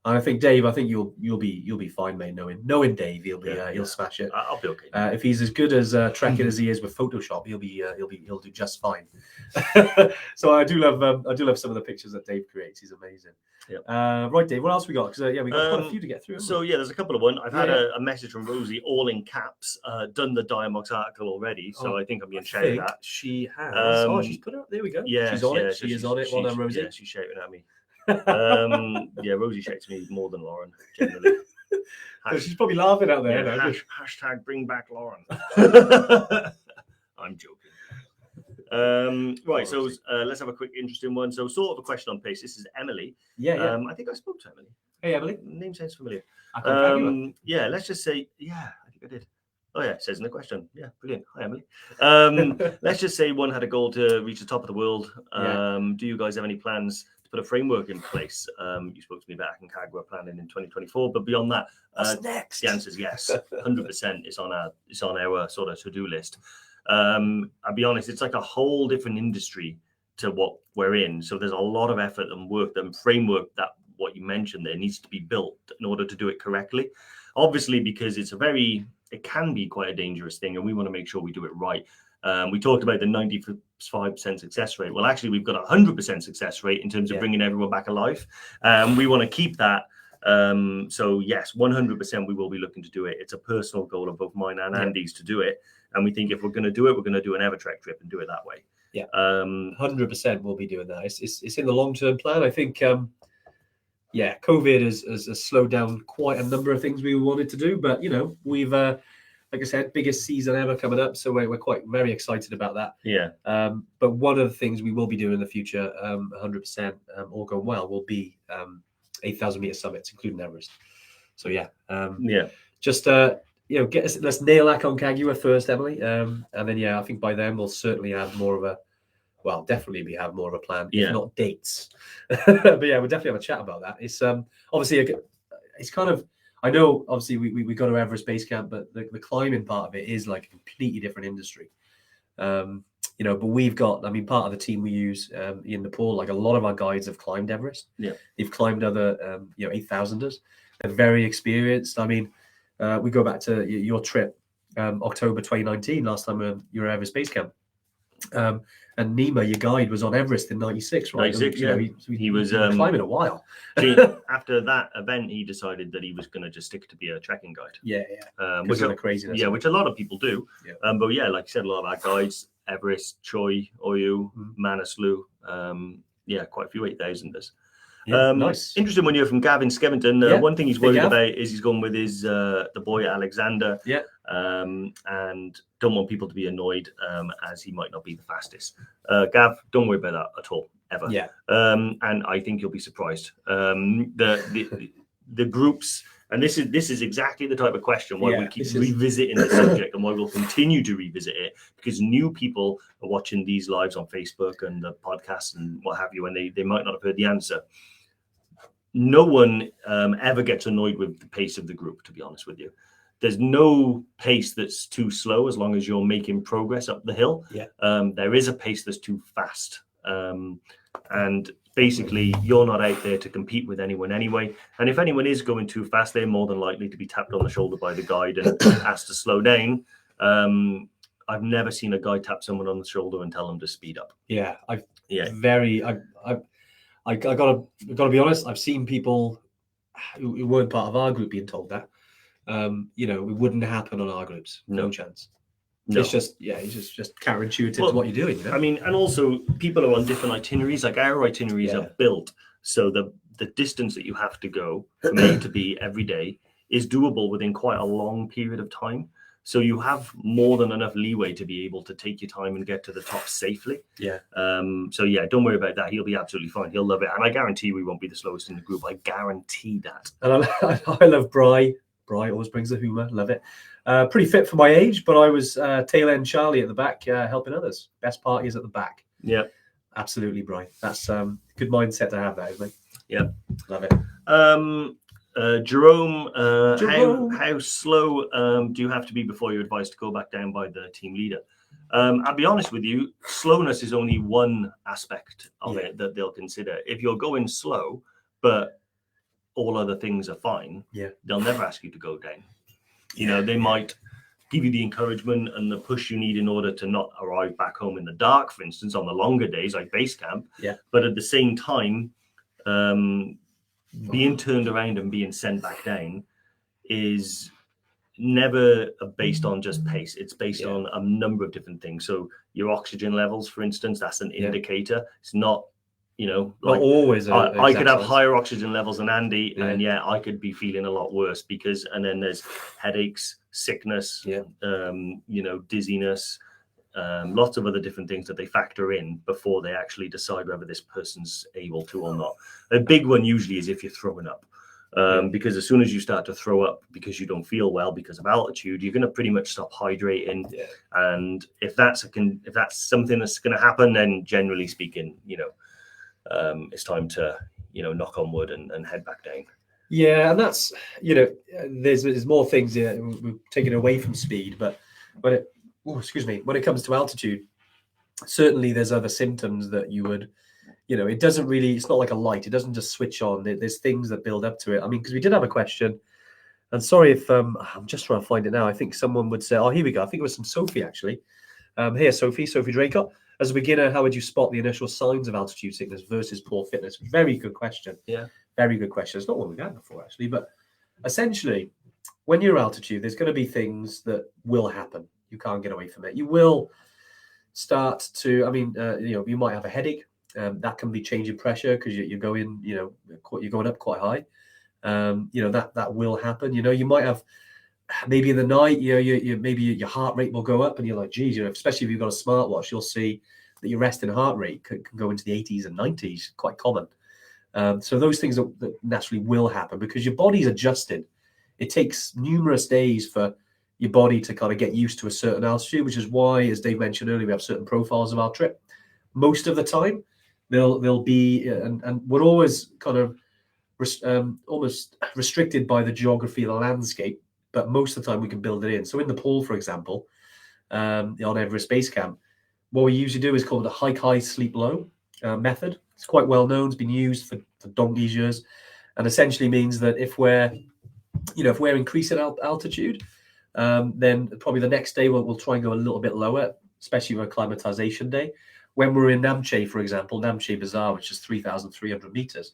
And I think Dave, you'll be fine, mate. Knowing Dave, he'll smash it. I'll be okay. If he's as good as trekking as he is with Photoshop, he'll do just fine. So I do love some of the pictures that Dave creates. He's amazing. Yep. Right, Dave. What else we got? Because we got quite a few to get through. So there's a couple of one. I've had a message from Rosie, all in caps. Done the Diamox article already, so I think I'm being shouted at. She has. She's put it up. There we go. Yeah, she's on it. She is on it. Well done, Rosie. Yeah, she's shouting at me. Rosie shakes me more than Lauren generally. So she's probably laughing out there. Yeah, hashtag bring back Lauren. I'm joking. Right, so let's have a quick interesting one. So sort of a question on pace. This is Emily. Yeah. I think I spoke to Emily. Hey, Emily. Name sounds familiar. Yeah, let's just say, I think I did. Oh yeah, it says in the question. Yeah, brilliant. Hi, Emily. Let's just say one had a goal to reach the top of the world. Do you guys have any plans to put a framework in place? You spoke to me about Aconcagua planning in 2024, but beyond that, what's next? The answer is yes, 100%. It's on our sort of to-do list. I'll be honest, it's like a whole different industry to what we're in. So there's a lot of effort and work and framework that what you mentioned there needs to be built in order to do it correctly. Obviously, because it can be quite a dangerous thing, and we want to make sure we do it right. We talked about the 95% success rate. Well, actually, we've got a 100% success rate in terms of bringing everyone back alive. We want to keep that. So yes, 100% we will be looking to do it. It's a personal goal of both mine and Andy's to do it. And we think if we're going to do it, we're going to do an Evertrek trip and do it that way. Yeah, 100% we'll be doing that. It's in the long-term plan. I think, COVID has slowed down quite a number of things we wanted to do. But, you know, we've, like I said, biggest season ever coming up. So we're very excited about that. Yeah. But one of the things we will be doing in the future, 100%, all going well, will be 8,000 meter summits, including Everest. So, just... let's nail Aconcagua first, Emily, and then I think by then we'll certainly have more of a, definitely have more of a plan, if not dates. But we'll definitely have a chat about that. It's obviously it's kind of, I know obviously we go to Everest Base Camp, but the climbing part of it is like a completely different industry. But we've got, I mean, part of the team we use in Nepal, like a lot of our guides have climbed Everest. Yeah, they've climbed other 8,000ers. They're very experienced. I mean. We go back to your trip, October 2019, last time you were at Everest Base Camp. And Nima, your guide, was on Everest in 96, right? 96, he was climbing a while. After that event, he decided that he was going to just stick to be a trekking guide. Which is craziness. Yeah, which a lot of people do. Yeah. But like you said, a lot of our guides, Everest, Choi, Oyu, Manaslu, quite a few 8,000ers. Nice. Interesting one here from Gavin Skevington. One thing he's worried about is he's gone with his the boy Alexander. And don't want people to be annoyed as he might not be the fastest. Gav, don't worry about that at all, ever. And I think you'll be surprised. The groups And this is exactly the type of question why we keep revisiting the subject and why we'll continue to revisit it, because new people are watching these lives on Facebook and the podcasts and what have you, and they might not have heard the answer. No one ever gets annoyed with the pace of the group, to be honest with you. There's no pace that's too slow as long as you're making progress up the hill. There is a pace that's too fast. And basically, you're not out there to compete with anyone anyway. And if anyone is going too fast, they're more than likely to be tapped on the shoulder by the guide and asked to slow down. I've never seen a guy tap someone on the shoulder and tell them to speed up. I gotta be honest. I've seen people who weren't part of our group being told that. It wouldn't happen on our groups. No chance. No. It's just counterintuitive to what you're doing. I mean, and also people are on different itineraries. Like our itineraries are built so the distance that you have to go from A to B every day is doable within quite a long period of time. So you have more than enough leeway to be able to take your time and get to the top safely. So don't worry about that. He'll be absolutely fine. He'll love it. And I guarantee we won't be the slowest in the group. I guarantee that. And I love Bry. Bry always brings the humour. Love it. Pretty fit for my age, but I was tail end Charlie at the back, helping others. Best party is at the back. Yeah. Absolutely, Bry. That's good mindset to have, that, isn't it? Yeah. Love it. Jerome, how slow do you have to be before you're advised to go back down by the team leader? I'll be honest with you, slowness is only one aspect of it that they'll consider. If you're going slow, but all other things are fine, they'll never ask you to go down. They might give you the encouragement and the push you need in order to not arrive back home in the dark, for instance, on the longer days like base camp. But at the same time, being turned around and being sent back down is never based on just pace. It's based on a number of different things. So your oxygen levels, for instance, that's an indicator. It's not, not always. I could have higher oxygen levels than Andy, and I could be feeling a lot worse and then there's headaches, sickness, dizziness, lots of other different things that they factor in before they actually decide whether this person's able to or not. A big one usually is if you're throwing up, because as soon as you start to throw up because you don't feel well because of altitude, you're going to pretty much stop hydrating. And if that's something that's going to happen, then generally speaking, it's time to knock on wood and head back down. Yeah, and that's there's more things we're taking away from speed, but when it comes to altitude, certainly there's other symptoms that you would, it doesn't really, it's not like a light. It doesn't just switch on. There's things that build up to it. I mean, because we did have a question, and sorry if I'm just trying to find it now. I think someone would say, oh, here we go. I think it was from Sophie, actually. Here, Sophie Draycott. As a beginner, how would you spot the initial signs of altitude sickness versus poor fitness? Very good question. Yeah. Very good question. It's not one we've had before, actually. But essentially, when you're altitude, there's going to be things that will happen. You can't get away from it. You will start to, you might have a headache. That can be changing pressure because you're going, you're going up quite high. That will happen. You might have, maybe in the night, maybe your heart rate will go up and you're like, geez, especially if you've got a smartwatch, you'll see that your resting heart rate can go into the 80s and 90s, quite common. So those things that naturally will happen because your body's adjusted. It takes numerous days for your body to kind of get used to a certain altitude, which is why, as Dave mentioned earlier, we have certain profiles of our trip. Most of the time, they'll be, and we're always kind of almost restricted by the geography of the landscape, but most of the time we can build it in. So in Nepal, for example, on Everest Base Camp, what we usually do is called the hike high, sleep low method. It's quite well known. It's been used for donkey's years, and essentially means that if we're increasing altitude, then probably the next day we'll try and go a little bit lower, especially for acclimatization day. When we're in Namche, for example, Namche Bazaar, which is 3,300 meters,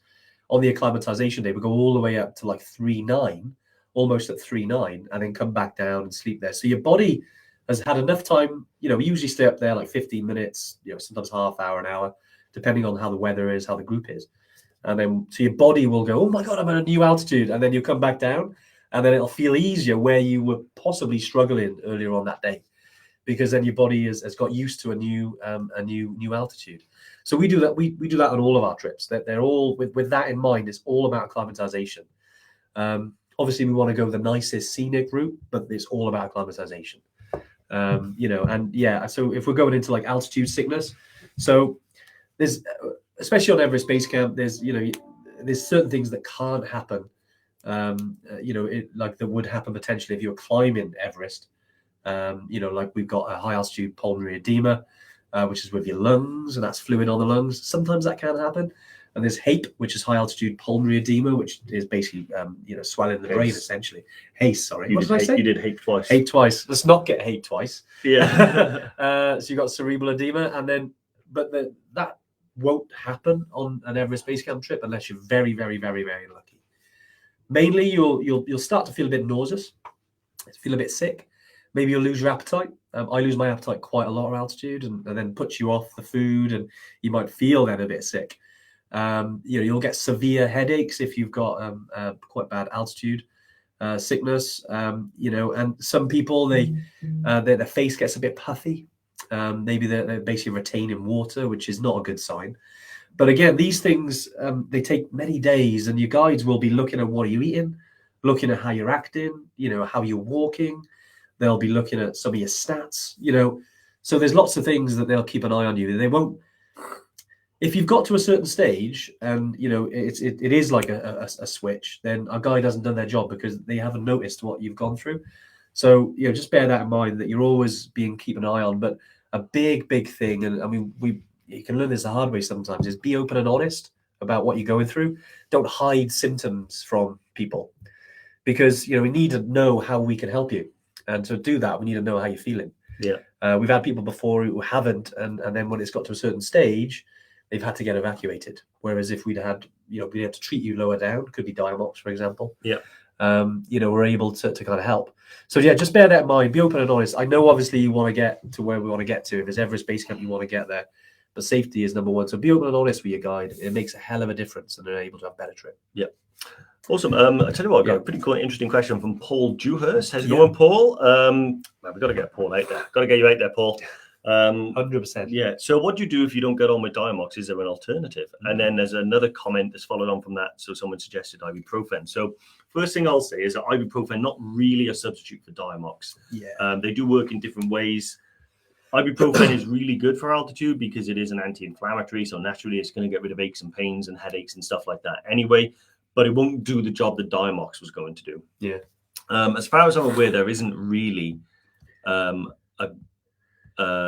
on the acclimatization day, we go all the way up to like 3.9, almost at 3.9, and then come back down and sleep there. So your body has had enough time. We usually stay up there like 15 minutes, sometimes half hour, an hour, depending on how the weather is, how the group is. And then, so your body will go, oh my God, I'm at a new altitude. And then you come back down, and then it'll feel easier where you were possibly struggling earlier on that day, because then your body has got used to a new altitude. So we do that. We do that on all of our trips. They're all with that in mind. It's all about acclimatization. Obviously, we want to go the nicest scenic route, but it's all about acclimatization. You know, and yeah, so if we're going into like altitude sickness, so there's, especially on Everest Base Camp, there's, you know, there's certain things that can't happen, you know, like that would happen potentially if you're climbing Everest. You know, like we've got a high altitude pulmonary edema, which is with your lungs, and that's fluid on the lungs. Sometimes that can happen. And there's HAPE, which is high altitude pulmonary edema, which is basically, you know, swelling the brain essentially. HACE, sorry. What did I say? You did HAPE twice. HAPE twice. Let's not get HAPE twice. Yeah. So you've got cerebral edema, and then, but that won't happen on an Everest Base Camp trip unless you're very, very, very, very lucky. Mainly, you'll start to feel a bit nauseous, feel a bit sick. Maybe you'll lose your appetite. I lose my appetite quite a lot at altitude, and then puts you off the food, and you might feel then a bit sick. You know, you'll get severe headaches if you've got quite bad altitude sickness. You know, and some people their face gets a bit puffy. Maybe they're basically retaining water, which is not a good sign. But again, these things they take many days, and your guides will be looking at what are you eating, looking at how you're acting, you know, how you're walking. They'll be looking at some of your stats, you know. So there's lots of things that they'll keep an eye on you. They won't. If you've got to a certain stage, and you know it is like a switch, then a guide hasn't done their job because they haven't noticed what you've gone through. So you know, just bear that in mind, that you're always being keep an eye on. But a big thing, and I mean, you can learn this the hard way sometimes, is be open and honest about what you're going through. Don't hide symptoms from people, because you know we need to know how we can help you, and to do that we need to know how you're feeling. Yeah. We've had people before who haven't, and then when it's got to a certain stage, they've had to get evacuated. Whereas if we'd had, you know, we'd had to treat you lower down, could be Diamox, for example. Yeah. You know, we're able to kind of help. So yeah, just bear that in mind. Be open and honest. I know obviously you want to get to where we want to get to. If there's Everest Base Camp, you want to get there. But safety is number one. So be open and honest with your guide. It makes a hell of a difference, and they're able to have a better trip. Yeah. Awesome. I tell you what, I've got a pretty cool, interesting question from Paul Dewhurst. How's it going, Paul? We've got to get Paul out there. Got to get you out there, Paul. 100%. Yeah. So what do you do if you don't get on with Diamox? Is there an alternative? And then there's another comment that's followed on from that. So someone suggested ibuprofen. So first thing I'll say is that ibuprofen, not really a substitute for Diamox. Yeah. They do work in different ways. Ibuprofen is really good for altitude because it is an anti-inflammatory. So naturally, it's going to get rid of aches and pains and headaches and stuff like that anyway. But it won't do the job that Diamox was going to do. Yeah. As far as I'm aware, there isn't really a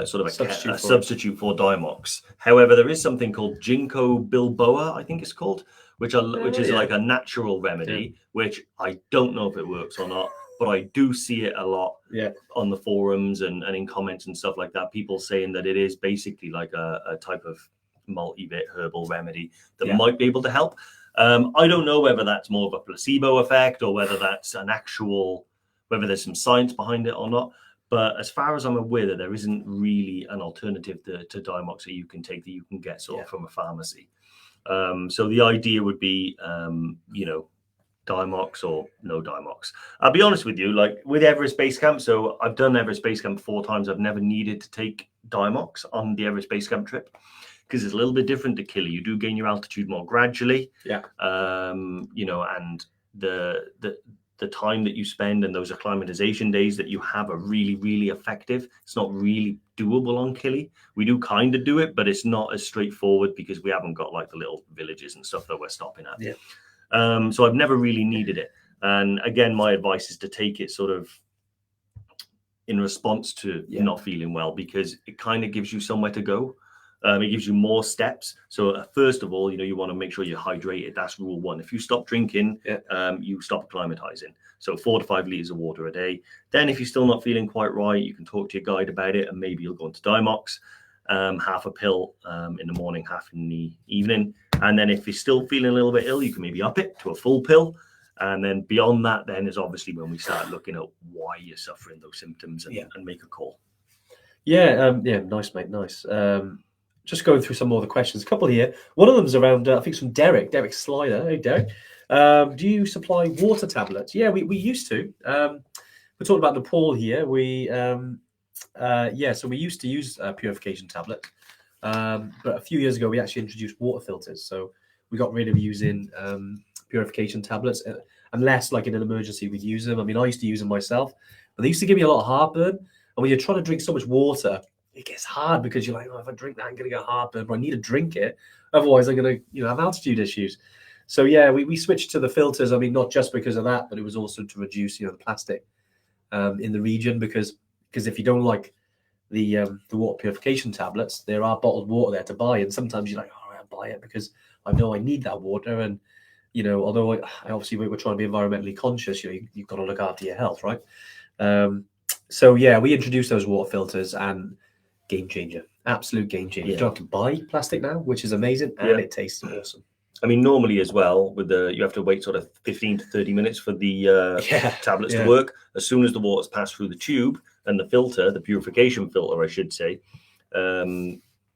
sort of a substitute for Diamox. However, there is something called Ginkgo biloba, I think it's called, which is like a natural remedy, which I don't know if it works or not, but I do see it a lot on the forums and in comments and stuff like that. People saying that it is basically like a type of multi-bit herbal remedy that might be able to help. I don't know whether that's more of a placebo effect or whether that's whether there's some science behind it or not. But as far as I'm aware, that there isn't really an alternative to Diamox that you can take, that you can get sort of from a pharmacy. So the idea would be, you know, Diamox or no Diamox. I'll be honest with you, like with Everest Base Camp. So I've done Everest Base Camp 4 times. I've never needed to take Diamox on the Everest Base Camp trip, because it's a little bit different to Kili. You do gain your altitude more gradually. Yeah. You know, and the time that you spend and those acclimatization days that you have are really, really effective. It's not really doable on Kili. We do kind of do it, but it's not as straightforward because we haven't got like the little villages and stuff that we're stopping at. Yeah. So I've never really needed it. And again, my advice is to take it sort of in response to not feeling well, because it kind of gives you somewhere to go. It gives you more steps. So first of all, you know, you want to make sure you're hydrated. That's rule 1. If you stop drinking, you stop acclimatizing. So 4 to 5 liters of water a day. Then if you're still not feeling quite right, you can talk to your guide about it, and maybe you'll go into Diamox, half a pill in the morning, half in the evening. And then if you're still feeling a little bit ill, you can maybe up it to a full pill. And then beyond that, then is obviously when we start looking at why you're suffering those symptoms and make a call. Yeah. Nice, mate. Nice. Just going through some more of the questions. A couple here. One of them is around, I think, from Derek Slider. Hey, Derek. Do you supply water tablets? Yeah, we used to. We're talking about Nepal here. So we used to use purification tablets. But a few years ago, we actually introduced water filters. So we got rid of using purification tablets. unless like in an emergency we'd use them. I mean, I used to use them myself, but they used to give me a lot of heartburn. And when you're trying to drink so much water, it gets hard because you're like, oh, if I drink that, I'm going to get heartburn, but I need to drink it. Otherwise, I'm going to have altitude issues. So yeah, we switched to the filters. I mean, not just because of that, but it was also to reduce, the plastic in the region, because if you don't like the water purification tablets, there are bottled water there to buy, and sometimes you're like, oh, I'll buy it because I know I need that water. And although I obviously we're trying to be environmentally conscious, you've got to look after your health, right? So yeah, we introduced those water filters, and game changer, absolute game changer. You don't have to buy plastic now, which is amazing, and it tastes awesome. I mean, normally as well, you have to wait sort of 15 to 30 minutes for the tablets to work. As soon as the water's passed through the tube and the filter, the purification filter, I should say,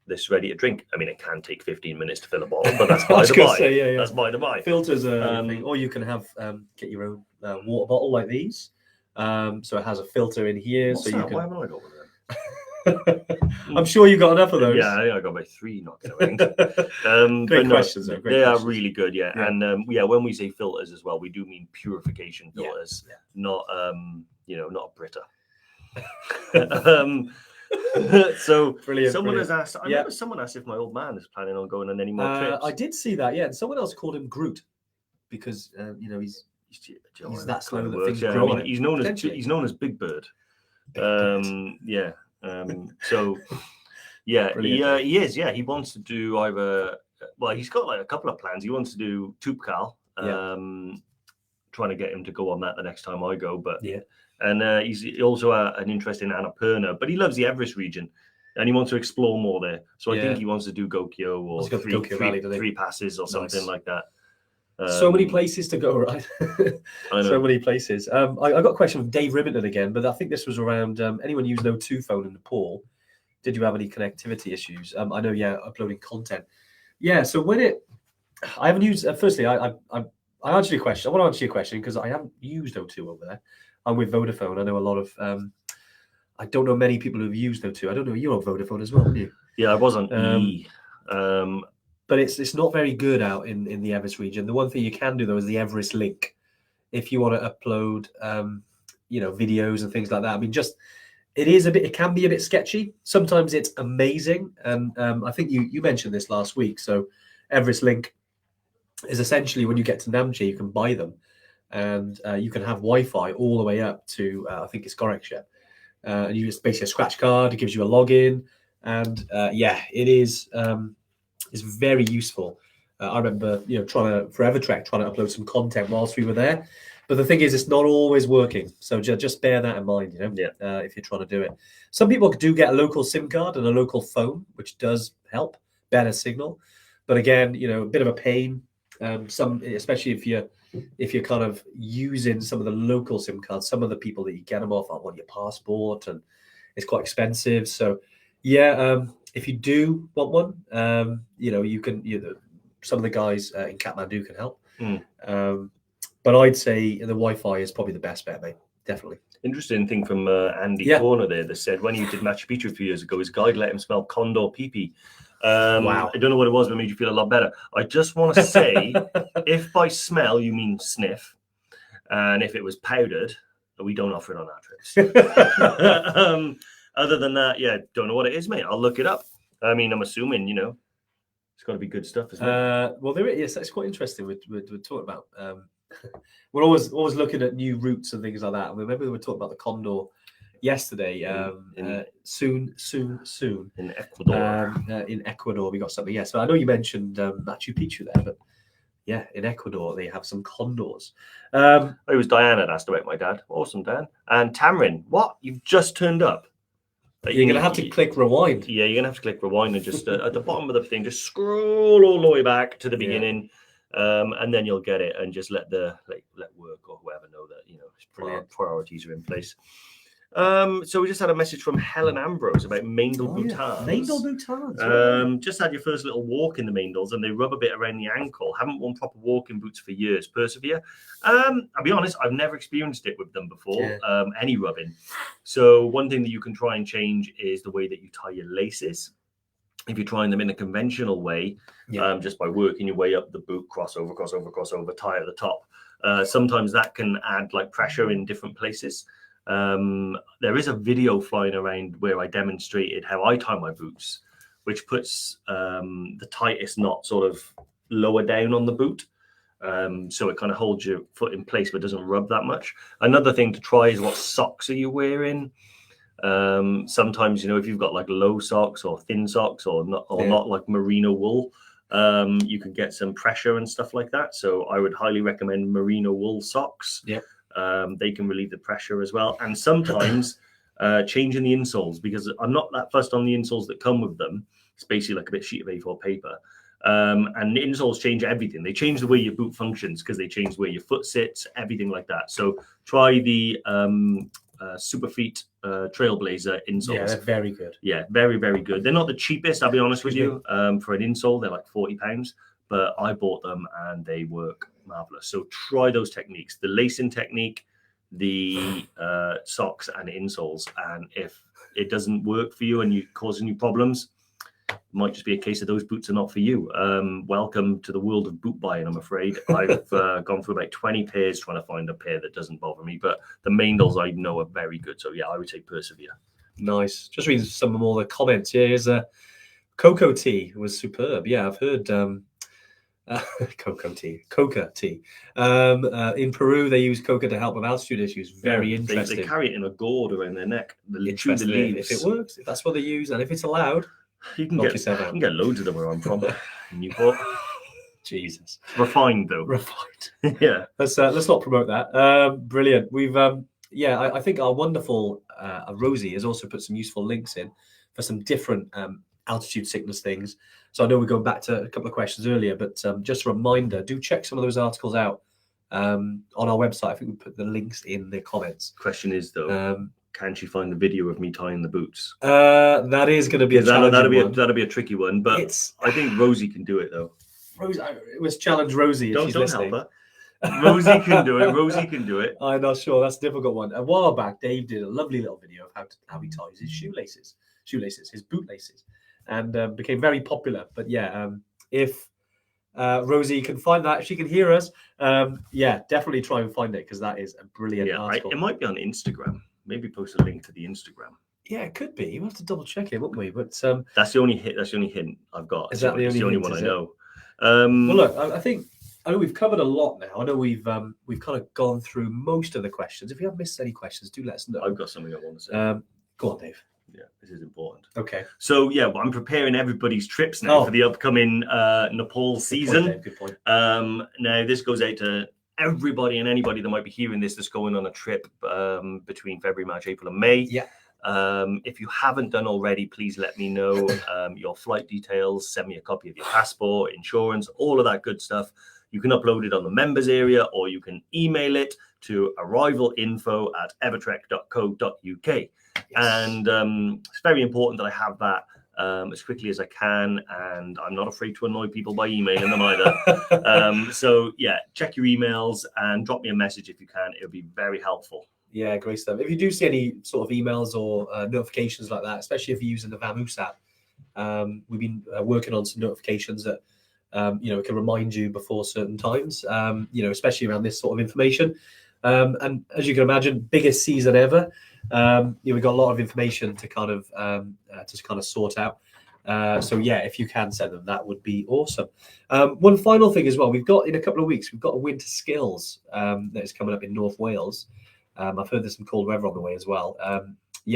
this ready to drink. I mean, it can take 15 minutes to fill a bottle, but that's by the by. That's by the by. Filters are thing, or you can have get your own water bottle like these. So it has a filter in here, so you can. Why haven't I got one of them? I'm sure you got enough of those. Yeah, I think I got about 3 knocks, I think. Great questions, though. They are really good, yeah. And when we say filters as well, we do mean purification filters, not not a Brita. So brilliant. Someone has asked. I remember someone asked if my old man is planning on going on any more trips. I did see that, and someone else called him Groot because he's that slow that things grow. I mean, he's known as Big Bird. So he is. Yeah, he wants to do either. Well, he's got like a couple of plans. He wants to do Toubkal. Trying to get him to go on that the next time I go, but and he's also an interest in Annapurna, but he loves the Everest region and he wants to explore more there. So I think he wants to do Gokyo or three passes or something like that. So many places to go, right? So many places. I got a question from Dave Ribbington again, but I think this was around anyone using an O2 phone in Nepal. Did you have any connectivity issues? I know, uploading content. Yeah, so I haven't used. Firstly, I answered your question. I want to answer your question because I haven't used O2 over there. I'm with Vodafone. I know a lot of. I don't know many people who've used O2. I don't know, you're on Vodafone as well, aren't you? Yeah, I was on E. But it's not very good out in the Everest region. The one thing you can do though is the Everest link, if you want to upload, videos and things like that. I mean, it can be a bit sketchy. Sometimes it's amazing, and I think you mentioned this last week. So Everest link is essentially when you get to Namche, you can buy them, and you can have Wi-Fi all the way up to I think it's Gorakhpur, and you just basically a scratch card. It gives you a login, and it is. Is very useful. I remember, Forever Trek trying to upload some content whilst we were there. But the thing is, it's not always working. So just bear that in mind, if you're trying to do it. Some people do get a local SIM card and a local phone, which does help, better signal. But again, a bit of a pain. Especially if you're kind of using some of the local SIM cards, some of the people that you get them off want your passport, and it's quite expensive. So if you do want one, you can. Some of the guys in Kathmandu can help. But I'd say the Wi-Fi is probably the best bet, mate. Definitely. Interesting thing from Andy Corner there that said when he did Machu Picchu a few years ago, his guide let him smell condor pee-pee. Wow. I don't know what it was, but it made you feel a lot better. I just want to say, if by smell you mean sniff, and if it was powdered, we don't offer it on our trips. Other than that, don't know what it is, mate. I'll look it up. I mean, I'm assuming, it's got to be good stuff, isn't it? Well, there is. It's quite interesting. We're talking about. We're always looking at new routes and things like that. Remember, we were talking about the condor yesterday. Soon in Ecuador. In Ecuador, we got something. Yes, so I know you mentioned Machu Picchu there, but in Ecuador they have some condors. It was Diane that asked about my dad. Awesome, Dan. And Tamrin, what? You've just turned up. You're going to have to click rewind. Yeah, you're going to have to click rewind and just at the bottom of the thing, just scroll all the way back to the beginning, and then you'll get it, and just let work or whoever know that priorities are in place. So we just had a message from Helen Ambrose about Maindel Bhutans. Maindel Bhutans. Just had your first little walk in the Maindels, and they rub a bit around the ankle. Haven't worn proper walking boots for years. Persevere. I'll be honest, I've never experienced it with them before. Any rubbing. So one thing that you can try and change is the way that you tie your laces. If you're trying them in a conventional way, just by working your way up the boot, crossover, tie at the top. Sometimes that can add like pressure in different places. There is a video flying around where I demonstrated how I tie my boots, which puts the tightest knot sort of lower down on the boot. So it kind of holds your foot in place but doesn't rub that much. Another thing to try is what socks are you wearing. Sometimes, if you've got like low socks or thin socks or not like merino wool, you can get some pressure and stuff like that. So I would highly recommend merino wool socks. They can relieve the pressure as well. And sometimes changing the insoles, because I'm not that fussed on the insoles that come with them. It's basically like a bit sheet of A4 paper. And the insoles change everything. They change the way your boot functions because they change where your foot sits, everything like that. So try the Superfeet Trailblazer insoles. Yeah, they're very good. Yeah, very, very good. They're not the cheapest, I'll be honest with you. For an insole, they're like £40, but I bought them and they work marvelous. So try those techniques, the lacing technique, the socks and insoles. And if it doesn't work for you and you're causing you problems, it might just be a case of those boots are not for you. Welcome to the world of boot buying, I'm afraid. I've gone through about 20 pairs trying to find a pair that doesn't bother me, but the Maindels I know are very good. So yeah, I would say persevere. Nice. Just reading some more of the comments. Yeah, here's a cocoa tea was superb. Yeah, I've heard cocoa tea. In Peru, they use coca to help with altitude issues. Very interesting. They carry it in a gourd around their neck. The leaves. If it works, if that's what they use, and if it's allowed, you can get loads of them where I'm from. Newport. Jesus. Refined though. Refined. Yeah. Let's not promote that. Brilliant. We've I think our wonderful Rosie has also put some useful links in for some different altitude sickness things. So I know we're going back to a couple of questions earlier, but just a reminder, do check some of those articles out on our website. I think we put the links in the comments. Question is though, can she find the video of me tying the boots? That is going to be a challenging one. That'll be a tricky one, but I think Rosie can do it though. Rosie, let's challenge Rosie if she's listening. Help her. Rosie can do it. Rosie can do it. I'm not sure. That's a difficult one. A while back, Dave did a lovely little video of how he ties his his bootlaces, and became very popular. But yeah, if Rosie can find that, if she can hear us, definitely try and find it because that is a brilliant article. It might be on Instagram. Maybe post a link to the Instagram. Yeah, it could be. We'll have to double check it, won't we? But that's the only hint I've got. Is that the only one I know? Well, look, I know we've covered a lot now. I know we've kind of gone through most of the questions. If you have missed any questions, do let us know. I've got something I want to say. Go on, Dave. Yeah, this is important. Okay. So I'm preparing everybody's trips now for the upcoming Nepal season. Good point. Now this goes out to everybody and anybody that might be hearing this that's going on a trip between February, March, April, and May. Yeah. If you haven't done already, please let me know your flight details. Send me a copy of your passport, insurance, all of that good stuff. You can upload it on the members area, or you can email it to arrivalinfo@evertrek.co.uk. Yes. And it's very important that I have that as quickly as I can, and I'm not afraid to annoy people by emailing them either. So yeah, check your emails and drop me a message if you can. It'll be very helpful. Yeah, great stuff. If you do see any sort of emails or notifications like that, especially if you're using the Vamoose app, we've been working on some notifications that it can remind you before certain times, especially around this sort of information. And as you can imagine, biggest season ever. We've got a lot of information to kind of sort out. So yeah, if you can send them, that would be awesome. One final thing as well, we've got in a couple of weeks, we've got a winter skills that is coming up in North Wales. I've heard there's some cold weather on the way as well.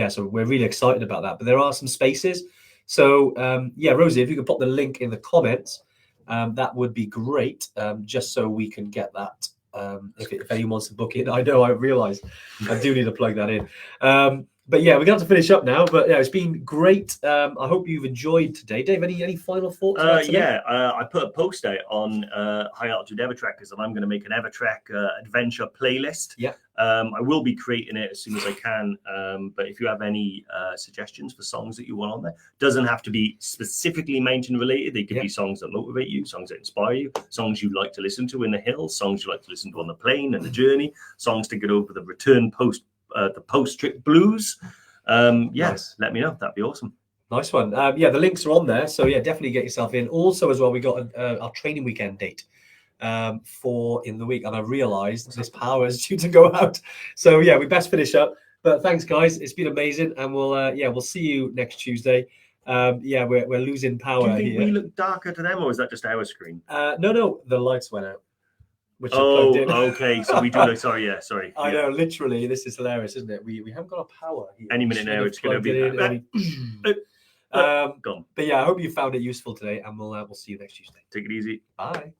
So we're really excited about that. But there are some spaces. So Rosie, if you could pop the link in the comments, that would be great. Just so we can get that. If anyone wants to book it, I realise I do need to plug that in. But yeah, we're going to have to finish up now. But yeah, it's been great. I hope you've enjoyed today. Dave, any final thoughts? I put a post out on High Altitude Evertrekkers, and I'm going to make an Evertrek adventure playlist. Yeah. I will be creating it as soon as I can. But if you have any suggestions for songs that you want on there, doesn't have to be specifically mountain related. They could be songs that motivate you, songs that inspire you, songs you like to listen to in the hills, songs you like to listen to on the plane and the journey, songs to get over the return post-trip blues. Nice. Let me know. That'd be awesome. Nice one. The links are on there. So yeah, definitely get yourself in. Also as well, we got our training weekend date. for in the week, and I realised this power is due to go out. So yeah, we best finish up. But thanks, guys. It's been amazing, and we'll see you next Tuesday. Yeah, we're losing power. Do you think here. we look darker to them, or is that just our screen? No, the lights went out. Which okay. So we do look. Sorry, yeah, sorry. I know. Literally, this is hilarious, isn't it? We haven't got a power here. Any minute now, it's going to be gone. But yeah, I hope you found it useful today, and we'll see you next Tuesday. Take it easy. Bye.